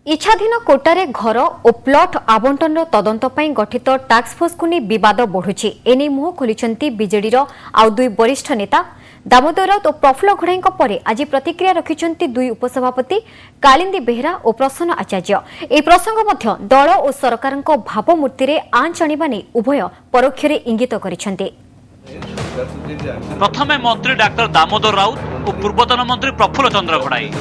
इच्छाधीन कोटारे घर और प्लॉट आवंटन तदंत गठित टास्क फोर्स को नहीं बद बढ़ुची एने मुह खोली बीजेडी आउ दुई वरिष्ठ नेता दामोदर राउत और प्रफुल्ल घोड़ाई पर आज प्रतिक्रिया रखिंट दुई उपसभापति कालिंदी बेहेरा और प्रसन्न आचार्य। यह प्रसंग दल और सरकार भावमूर्ति आंच आने नहीं उभय परोक्ष इंगित करिसेंति। प्रथमे मंत्री डाक्टर दामोदर राउत और पूर्वतन मंत्री प्रफुल्ल चंद्र घोड़ाई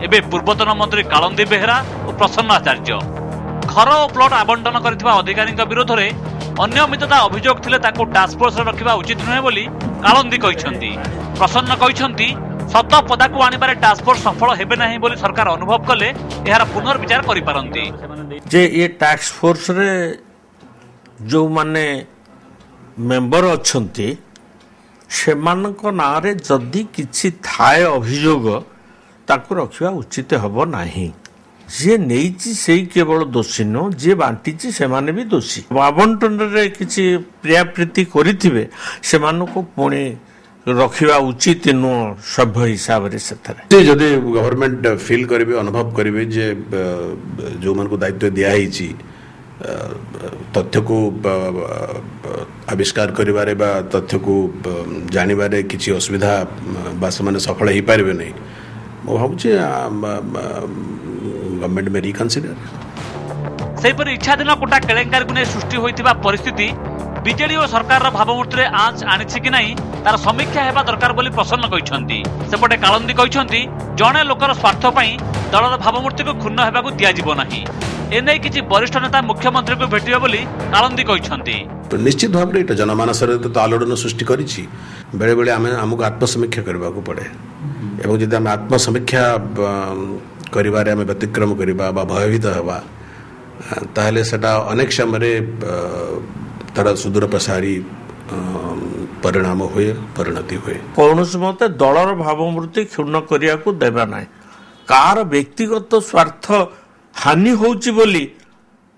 एबे पूर्वतन मंत्री कालिंदी बेहेरा और प्रसन्न आचार्य घर और प्लॉट आवंटन करथिबा अधिकारी विरोध में अनियमितता अभियोग थिले ताको टास्क फोर्स रखिबा उचित नुहे बोली कालिंदी कहिसंती। प्रसन्न कहिसंती सत पदाकू आनिबारे टास्क फोर्स सफल हेबे नाही बोली सरकार अनुभव कले एहार पुनर्विचार करि पारंती। जे ये टास्क फोर्स रे जो माने मेंबर अछंती सेमानक नारे जदि किछि थाए अभियोग ताकू रखिबा उचित हबो नाही। जे नेइची सेई केवल दोषी नो जे बांटीची सेमाने भी दोषी आवंटन रे किछि प्रियाप्रीति करिथिबे सेमानको पुणी रखिबा उचित नो सभ्य हिसाब रे सेथरे जदि गवर्नमेंट फील करिवे अनुभव करिवे जे जो मन को दायित्व दिया हिची तथ्य को आविष्कार करिबारे बा तथ्य को जानिबारे किछि असुविधा बा समान सफल ही पारिबे नै मो भाबुछि गवर्नमेंट में रिकन्सिडर। सेहिपरि इच्छाधीन कोटा केलेंकारी को सृष्टि होइतिबा परिस्थिति बीजेडी और सरकार भावमूर्ति रे आंच आनिछि कि नाही तार समीक्षा हेबा दरकार बोली प्रसन्न कहिसंती। सेपटे कालिंदी कहिसंती जणे लोकर स्वार्थ पई दलर भावमूर्ति को क्षुण्ण हेबाकू दिया जिवो नाही एनै किछि वरिष्ठ नेता मुख्यमंत्री को भेटिबे बोली कालिंदी कहिसंती। तो निश्चित भाव में एटा जनमानस रे तो आलोड़न सृष्टि करिछि बेले बेले हमको आत्मसमीक्षा करबाकू पड़े एवं जदि हम आत्मसमीक्षा करिबारे हम व्यतिक्रम करिबा बा भयभीत हेबा ताहले सेटा अनेक समय तार सुदूर प्रसारी परिणाम हुए परिणति हुए कौनसी मते दलर भावमूर्ति क्षुण्ण करिया को देबा नाही कार व्यक्तिगत स्वार्थ हानि होउची बोली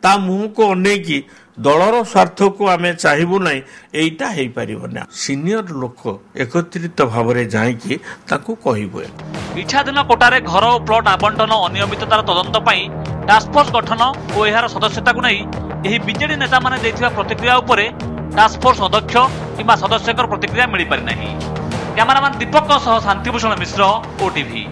ता मुह को अनेकी दलर स्वार्थ को आमे चाहिबु नाही एइटा हेई परिबो ना। सीनियर लोक एकत्रित भाव रे जाई कि ताकू कहिबो। इच्छाधीन कोटारे घर और प्लॉट आवंटन अनियमिततार तदंत पई टास्क फोर्स गठन और एहार सदस्यता को नहीं यही बीजेडी नेता माने देथिबा प्रतिक्रिया उपरे टास्क फोर्स अध्यक्ष किंबा सदस्यकर प्रतिक्रिया मिली पारि नाही। कैमरामैन दीपक सह शांतिभूषण मिश्र ओटीवी।